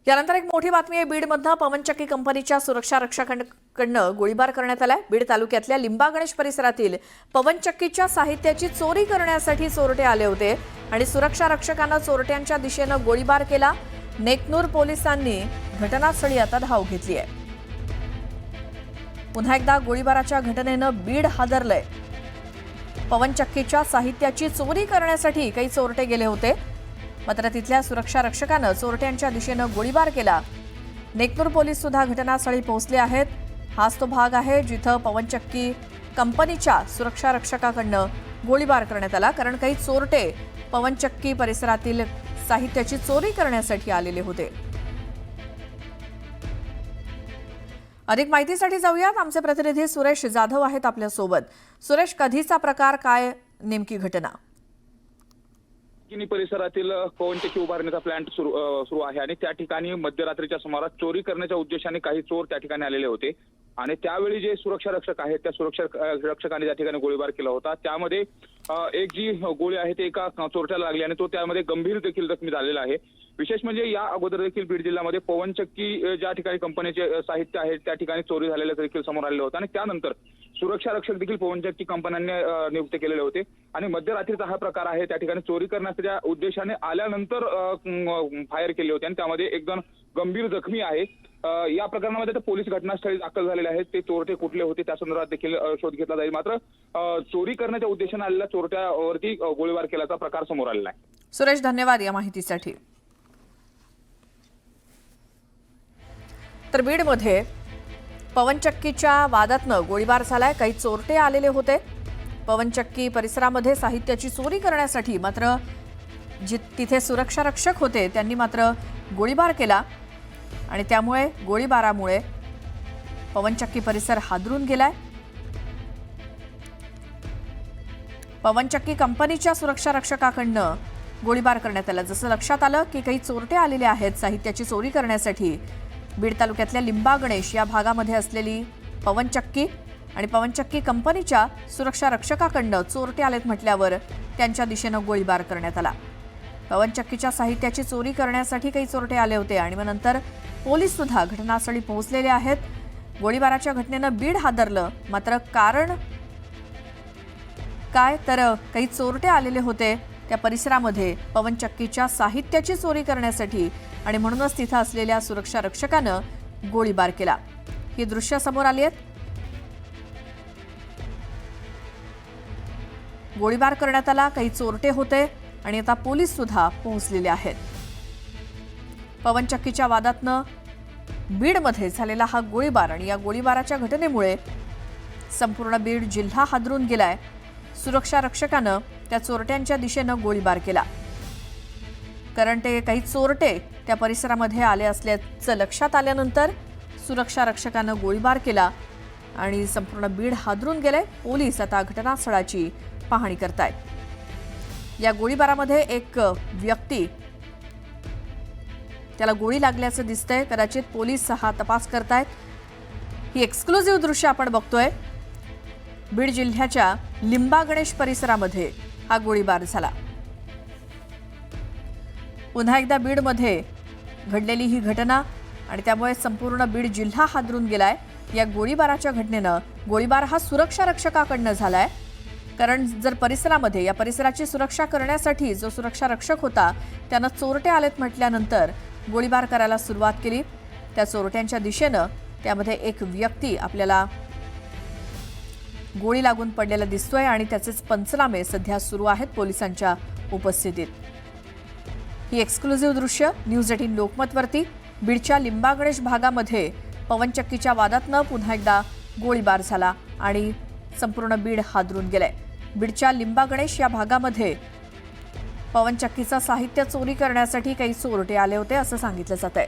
त्यानंतर एक मोठी बातमी आहे। बीडमधनं पवनचक्की कंपनीच्या सुरक्षा रक्षकांकडून गोळीबार करण्यात आलाय। बीड तालुक्यातल्या लिंबा गणेश परिसरातील पवनचक्कीच्या साहित्याची चोरी करण्यासाठी चोरटे आले होते आणि सुरक्षा रक्षकांना चोरट्यांच्या दिशेनं गोळीबार केला। नेकनूर पोलिसांनी घटनास्थळी आता धाव घेतली आहे। पुन्हा एकदा गोळीबाराच्या घटनेनं बीड हादरलंय। पवनचक्कीच्या साहित्याची चोरी करण्यासाठी काही चोरटे गेले होते, मात्र तिथल्या सुरक्षा रक्षकानं चोरट्यांच्या दिशेनं गोळीबार केला। नेकनूर पोलीस सुद्धा घटनास्थळी पोहोचले आहेत। हाच तो भाग आहे जिथं पवनचक्की कंपनीच्या सुरक्षा रक्षकाकडनं गोळीबार करण्यात आला, कारण काही चोरटे पवनचक्की परिसरातील साहित्याची चोरी करण्यासाठी आलेले होते। अधिक माहितीसाठी जाऊयात, आमचे प्रतिनिधी सुरेश जाधव आहेत आपल्या सोबत। सुरेश, कधीचा प्रकार, काय नेमकी घटना? किनी परिसरातील पवनचक्की उभारण्याचा प्लॅन सुरू आहे आणि त्या ठिकाणी मध्यरात्रीच्या सुमारास चोरी करण्याच्या उद्देशाने काही चोर त्या ठिकाणी आलेले होते आणि त्यावेळी जे सुरक्षा रक्षक आहेत त्या सुरक्षा रक्षकांनी त्या ठिकाणी गोळीबार केला होता। त्यामध्ये एक जी गोळी आहे ते एका चोरट्याला लागली आणि तो त्यामध्ये गंभीर देखील जखमी झालेला आहे। विशेष म्हणजे या अगोदर देखील बीड जिल्ह्यामध्ये पवनचक्की ज्या ठिकाणी कंपनीचे साहित्य आहे त्या ठिकाणी चोरी झालेलं देखील समोर आलेलं होतं आणि त्यानंतर सुरक्षा रक्षक देखील पवनचक्की कंपन्यांनी नियुक्त केलेले होते आणि मध्यरात्रीचा हा प्रकार आहे। त्या ठिकाणी चोरी करण्याच्या उद्देशाने आल्यानंतर फायर केले होते आणि त्यामध्ये एक जण गंभीर जखमी आहे। या प्रकरणामध्ये तर पोलीस घटनास्थळी दाखल झालेले आहेत। ते चोरटे कुठले होते त्या संदर्भात देखील शोध घेतला जाईल, मात्र चोरी करण्याच्या उद्देशाने आलेल्या चोरट्यावरती गोळीबार केल्याचा प्रकार समोर आलेला आहे। सुरेश, धन्यवाद या माहितीसाठी। तर बीडमध्ये पवनचक्कीच्या वादातनं गोळीबार झालाय। काही चोरटे आलेले होते पवनचक्की परिसरामध्ये साहित्याची चोरी करण्यासाठी, मात्र तिथे सुरक्षा रक्षक होते त्यांनी मात्र गोळीबार केला आणि त्यामुळे गोळीबारामुळे पवनचक्की परिसर हादरून गेलाय। पवनचक्की कंपनीच्या सुरक्षा रक्षकाकडनं गोळीबार करण्यात आला। जसं लक्षात आलं की काही चोरटे आलेले आहेत साहित्याची चोरी करण्यासाठी। बीड तालुक्यातल्या लिंबा गणेश या भागामध्ये असलेली पवनचक्की आणि पवनचक्की कंपनीच्या सुरक्षा रक्षकाकडनं चोरटे आलेत म्हटल्यावर त्यांच्या दिशेनं गोळीबार करण्यात आला। पवनचक्कीच्या साहित्याची चोरी करण्यासाठी काही चोरटे आले होते आणि मग नंतर पोलीस सुद्धा घटनास्थळी पोहोचलेले आहेत। गोळीबाराच्या घटनेनं बीड हादरलं, मात्र कारण काय, तर काही चोरटे आलेले होते त्या परिसरामध्ये पवनचक्कीच्या साहित्याची चोरी करण्यासाठी आणि म्हणूनच तिथं असलेल्या सुरक्षा रक्षकानं गोळीबार केला। ही दृश्य समोर आली आहेत। गोळीबार करण्यात आला, काही चोरटे होते आणि आता पोलीस सुद्धा पोहोचलेले आहेत। पवनचक्कीच्या वादातनं बीडमध्ये झालेला हा गोळीबार आणि या गोळीबाराच्या घटनेमुळे संपूर्ण बीड जिल्हा हादरून गेलाय। सुरक्षा रक्षकानं त्या चोरट्यांच्या दिशेनं गोळीबार केला, कारण ते काही चोरटे त्या परिसरामध्ये आले असल्याचं लक्षात आल्यानंतर सुरक्षा रक्षकानं गोळीबार केला आणि संपूर्ण बीड हादरून गेले। पोलीस आता घटनास्थळाची पाहणी करतायत। या गोळीबारामध्ये एक व्यक्ती, त्याला गोळी लागल्याचं दिसतंय। कदाचित पोलीस हा तपास करतायत। ही एक्सक्लुझिव्ह दृश्य आपण बघतोय। बीड जिल्ह्याच्या लिंबा गणेश परिसरामध्ये हा गोळीबार झाला। पुन्हा एकदा बीडमध्ये घडलेली ही घटना आणि त्यामुळे संपूर्ण बीड जिल्हा हादरून गेलाय। या गोळीबाराच्या घटनेनं, गोळीबार हा सुरक्षा रक्षकाकडनं झालाय, कारण जर परिसरामध्ये या परिसराची सुरक्षा करण्यासाठी जो सुरक्षा रक्षक होता त्यानं चोरटे आलेत म्हटल्यानंतर गोळीबार करायला सुरुवात केली। त्या चोरट्यांच्या दिशेनं त्यामध्ये एक व्यक्ती आपल्याला गोळी लागून पडलेला दिसतोय आणि त्याचेच पंचनामे सध्या सुरू आहेत पोलिसांच्या उपस्थितीत। ही एक्सक्लुझिव्ह दृश्य न्यूज 18 लोकमतवरती। बीडच्या लिंबा गणेश भागामध्ये पवनचक्कीच्या वादातनं पुन्हा एकदा गोळीबार झाला आणि संपूर्ण बीड हादरून गेलंय। बीडच्या लिंबा गणेश या भागामध्ये पवनचक्कीचं साहित्य चोरी करण्यासाठी काही चोरटे आले होते असं सांगितलं जातंय।